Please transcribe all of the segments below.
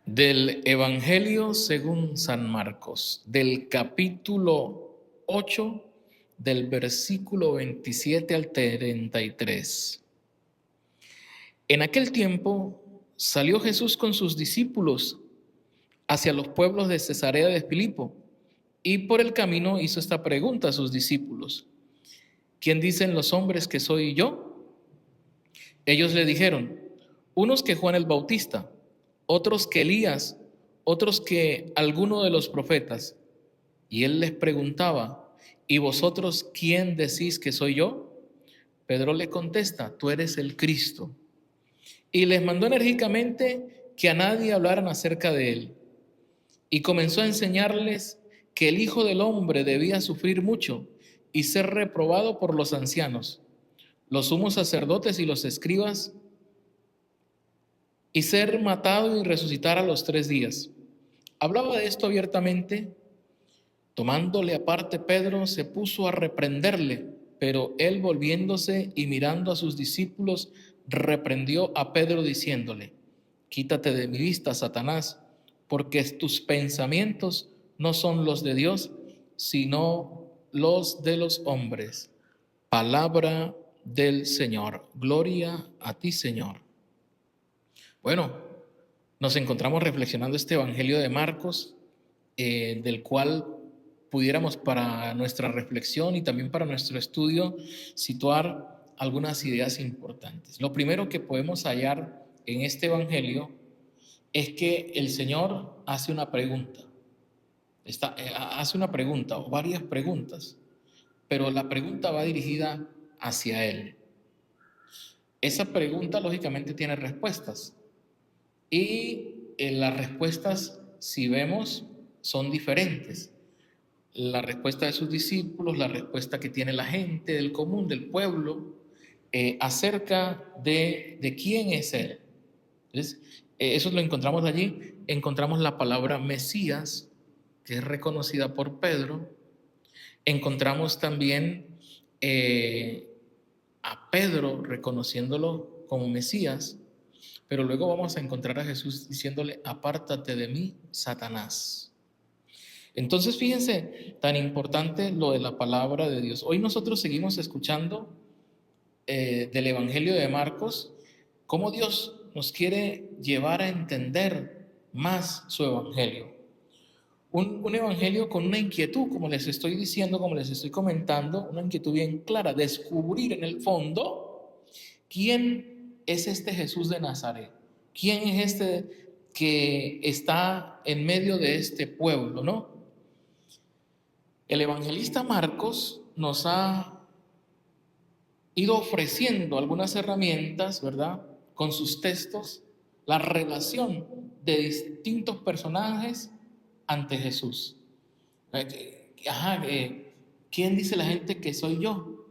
Del Evangelio según San Marcos, del capítulo 8, del versículo 27 al 33. En aquel tiempo salió Jesús con sus discípulos hacia los pueblos de Cesarea de Filipo, y por el camino hizo esta pregunta a sus discípulos: ¿quién dicen los hombres que soy yo? Ellos le dijeron: unos que Juan el Bautista, otros que Elías, otros que alguno de los profetas. Y él les preguntaba: ¿y vosotros quién decís que soy yo? Pedro le contesta: tú eres el Cristo. Y les mandó enérgicamente que a nadie hablaran acerca de él. Y comenzó a enseñarles que el Hijo del Hombre debía sufrir mucho y ser reprobado por los ancianos, los sumos sacerdotes y los escribas, y ser matado y resucitar a los 3 días. Hablaba de esto abiertamente. Tomándole aparte, Pedro se puso a reprenderle, pero él, volviéndose y mirando a sus discípulos, reprendió a Pedro diciéndole: quítate de mi vista, Satanás, porque tus pensamientos no son los de Dios, sino los de los hombres. Palabra del Señor. Gloria a ti, Señor. Bueno, nos encontramos reflexionando este Evangelio de Marcos, del cual pudiéramos, para nuestra reflexión y también para nuestro estudio, situar algunas ideas importantes. Lo primero que podemos hallar en este Evangelio es que el Señor hace una pregunta. Hace una pregunta o varias preguntas, pero la pregunta va dirigida hacia Él. Esa pregunta lógicamente tiene respuestas, y las respuestas, si vemos, son diferentes. La respuesta de sus discípulos, la respuesta que tiene la gente del común, del pueblo, acerca de quién es Él. Entonces, eso lo encontramos allí. Encontramos la palabra Mesías, que es reconocida por Pedro. Encontramos también a Pedro reconociéndolo como Mesías, pero luego vamos a encontrar a Jesús diciéndole: apártate de mí, Satanás. Entonces, fíjense, tan importante lo de la palabra de Dios. Hoy nosotros seguimos escuchando del Evangelio de Marcos, cómo Dios nos quiere llevar a entender más su Evangelio. Un Evangelio con una inquietud, como les estoy diciendo, como les estoy comentando, una inquietud bien clara: descubrir en el fondo quién es este Jesús de Nazaret, quién es este que está en medio de este pueblo, ¿no? El evangelista Marcos nos ha ido ofreciendo algunas herramientas, ¿verdad?, con sus textos, la relación de distintos personajes ante Jesús. ¿Quién dice la gente que soy yo?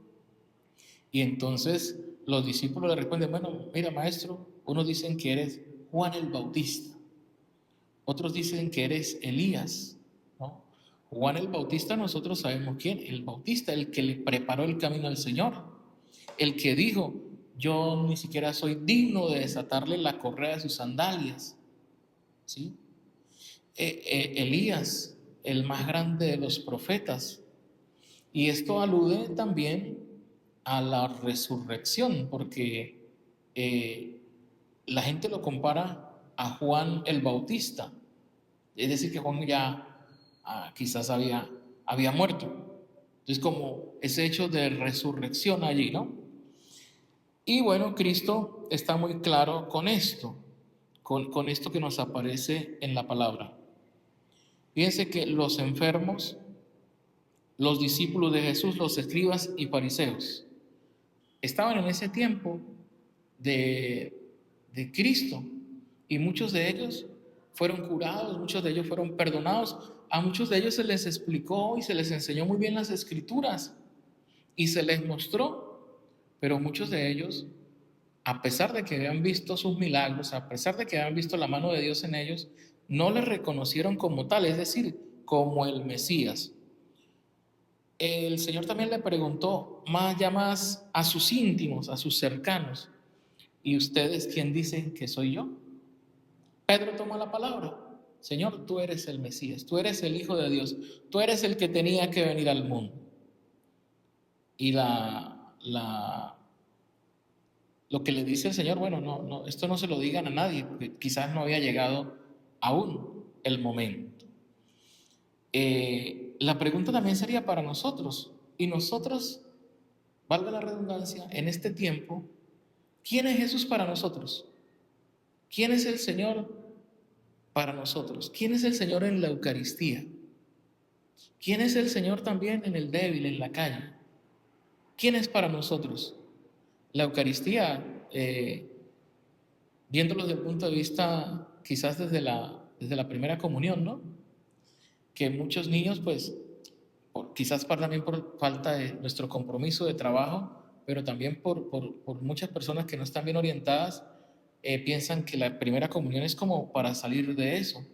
Y entonces los discípulos le responden: bueno, mira, maestro, unos dicen que eres Juan el Bautista, otros dicen que eres Elías, ¿no? Juan el Bautista, nosotros sabemos quién: el Bautista, el que le preparó el camino al Señor, el que dijo: yo ni siquiera soy digno de desatarle la correa de sus sandalias, ¿sí? Elías, el más grande de los profetas. Y esto alude también a la resurrección, porque la gente lo compara a Juan el Bautista, es decir, que Juan ya quizás había muerto. Entonces, como ese hecho de resurrección allí, ¿no? Y bueno, Cristo está muy claro con esto, con esto que nos aparece en la palabra. Fíjense que los enfermos, los discípulos de Jesús, los escribas y fariseos, estaban en ese tiempo de Cristo, y muchos de ellos fueron curados, muchos de ellos fueron perdonados. A muchos de ellos se les explicó y se les enseñó muy bien las escrituras y se les mostró, pero muchos de ellos, a pesar de que habían visto sus milagros, a pesar de que habían visto la mano de Dios en ellos, no le reconocieron como tal, es decir, como el Mesías. El Señor también le preguntó más a sus íntimos, a sus cercanos: ¿y ustedes quién dicen que soy yo? Pedro toma la palabra. Señor, tú eres el Mesías, tú eres el Hijo de Dios, tú eres el que tenía que venir al mundo. Y lo que le dice el Señor, bueno, no, esto no se lo digan a nadie, porque quizás no había llegado aún el momento. La pregunta también sería para nosotros, y nosotros, valga la redundancia, en este tiempo, ¿quién es Jesús para nosotros? ¿Quién es el Señor para nosotros? ¿Quién es el Señor en la Eucaristía? ¿Quién es el Señor también en el débil, en la calle? ¿Quién es para nosotros? La Eucaristía, viéndolo desde el punto de vista, quizás desde la primera comunión, ¿no? Que muchos niños, pues, quizás también por falta de nuestro compromiso de trabajo, pero también por muchas personas que no están bien orientadas, piensan que la primera comunión es como para salir de eso.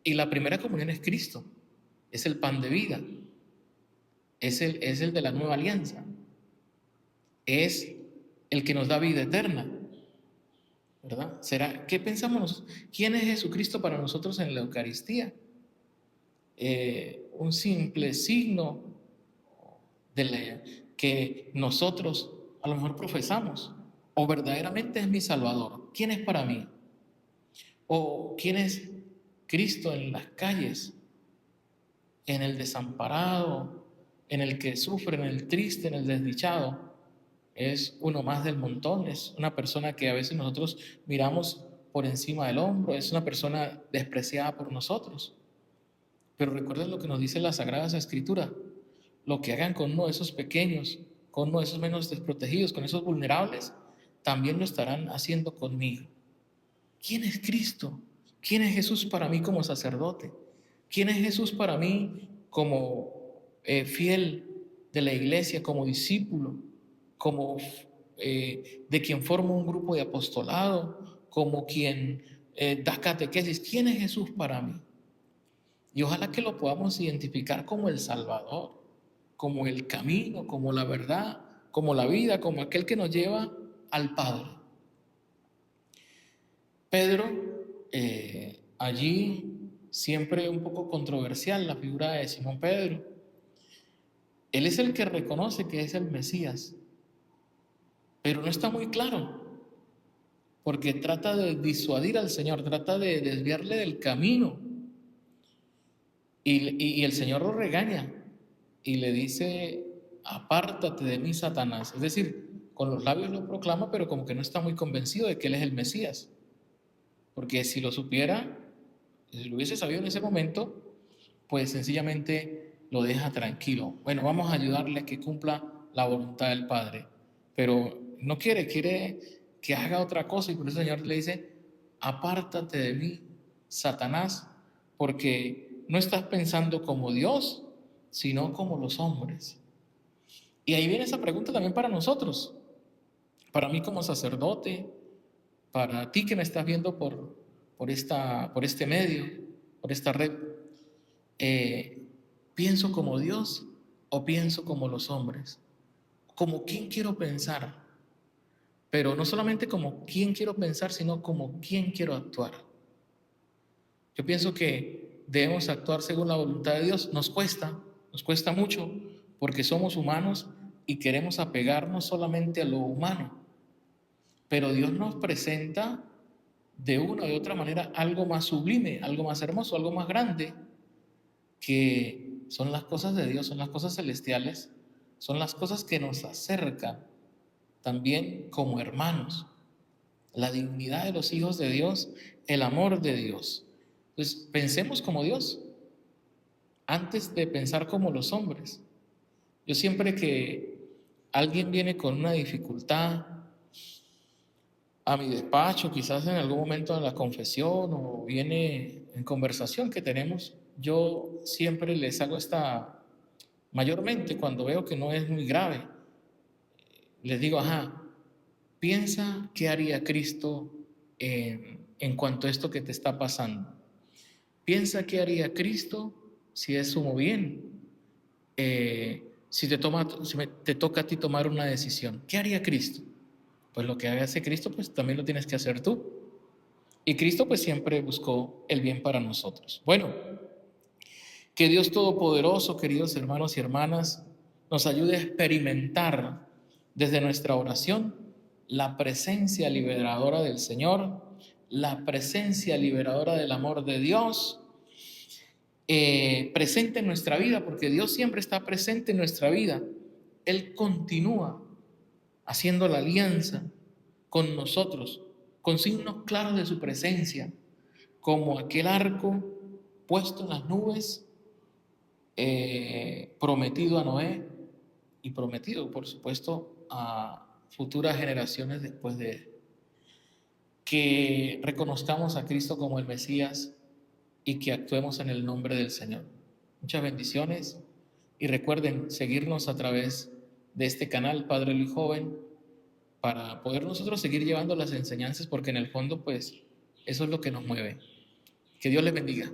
Y la primera comunión es Cristo, es el pan de vida, es el de la nueva alianza, es el que nos da vida eterna, ¿verdad? ¿Qué pensamos nosotros? ¿Quién es Jesucristo para nosotros en la Eucaristía? Un simple signo que nosotros a lo mejor profesamos, o verdaderamente es mi Salvador. ¿Quién es para mí? ¿O quién es Cristo en las calles, en el desamparado, en el que sufre, en el triste, en el desdichado? Es uno más del montón, es una persona que a veces nosotros miramos por encima del hombro, es una persona despreciada por nosotros. Pero recuerden lo que nos dice la Sagrada Escritura: lo que hagan con uno de esos pequeños, con uno de esos menos desprotegidos, con esos vulnerables, también lo estarán haciendo conmigo. ¿Quién es Cristo? ¿Quién es Jesús para mí como sacerdote? ¿Quién es Jesús para mí como fiel de la iglesia, como discípulo, como de quien forma un grupo de apostolado, como quien da catequesis? ¿Quién es Jesús para mí? Y ojalá que lo podamos identificar como el Salvador, como el camino, como la verdad, como la vida, como aquel que nos lleva al Padre. Pedro, allí siempre un poco controversial la figura de Simón Pedro. Él es el que reconoce que es el Mesías, pero no está muy claro, porque trata de disuadir al Señor, trata de desviarle del camino. Y el Señor lo regaña y le dice: apártate de mí, Satanás. Es decir, con los labios lo proclama, pero como que no está muy convencido de que Él es el Mesías. Porque si lo supiera, si lo hubiese sabido en ese momento, pues sencillamente lo deja tranquilo. Bueno, vamos a ayudarle a que cumpla la voluntad del Padre. Pero no quiere que haga otra cosa, y por eso el Señor le dice: apártate de mí, Satanás, porque no estás pensando como Dios, sino como los hombres. Y ahí viene esa pregunta también para nosotros, para mí como sacerdote, para ti que me estás viendo por este medio, por esta red. ¿Pienso como Dios o pienso como los hombres? ¿Como quién quiero pensar? Pero no solamente como quién quiero pensar, sino como quién quiero actuar. Yo pienso que debemos actuar según la voluntad de Dios. Nos cuesta mucho, porque somos humanos y queremos apegarnos solamente a lo humano. Pero Dios nos presenta de una u otra manera algo más sublime, algo más hermoso, algo más grande, que son las cosas de Dios, son las cosas celestiales, son las cosas que nos acercan también como hermanos. La dignidad de los hijos de Dios, el amor de Dios. Entonces, pensemos como Dios antes de pensar como los hombres. Yo siempre que alguien viene con una dificultad a mi despacho, quizás en algún momento de la confesión o viene en conversación que tenemos, yo siempre les hago mayormente cuando veo que no es muy grave, les digo: piensa qué haría Cristo en cuanto a esto que te está pasando. Piensa qué haría Cristo si es sumo bien, si te toca a ti tomar una decisión. ¿Qué haría Cristo? Pues lo que hace Cristo, pues también lo tienes que hacer tú. Y Cristo pues siempre buscó el bien para nosotros. Bueno, que Dios Todopoderoso, queridos hermanos y hermanas, nos ayude a experimentar desde nuestra oración la presencia liberadora del Señor, la presencia liberadora del amor de Dios, presente en nuestra vida, porque Dios siempre está presente en nuestra vida. Él continúa haciendo la alianza con nosotros, con signos claros de su presencia, como aquel arco puesto en las nubes, prometido a Noé y prometido, por supuesto, a futuras generaciones después de él. Que reconozcamos a Cristo como el Mesías y que actuemos en el nombre del Señor. Muchas bendiciones y recuerden seguirnos a través de este canal Padre Luis Joven para poder nosotros seguir llevando las enseñanzas, porque en el fondo pues eso es lo que nos mueve. Que Dios les bendiga.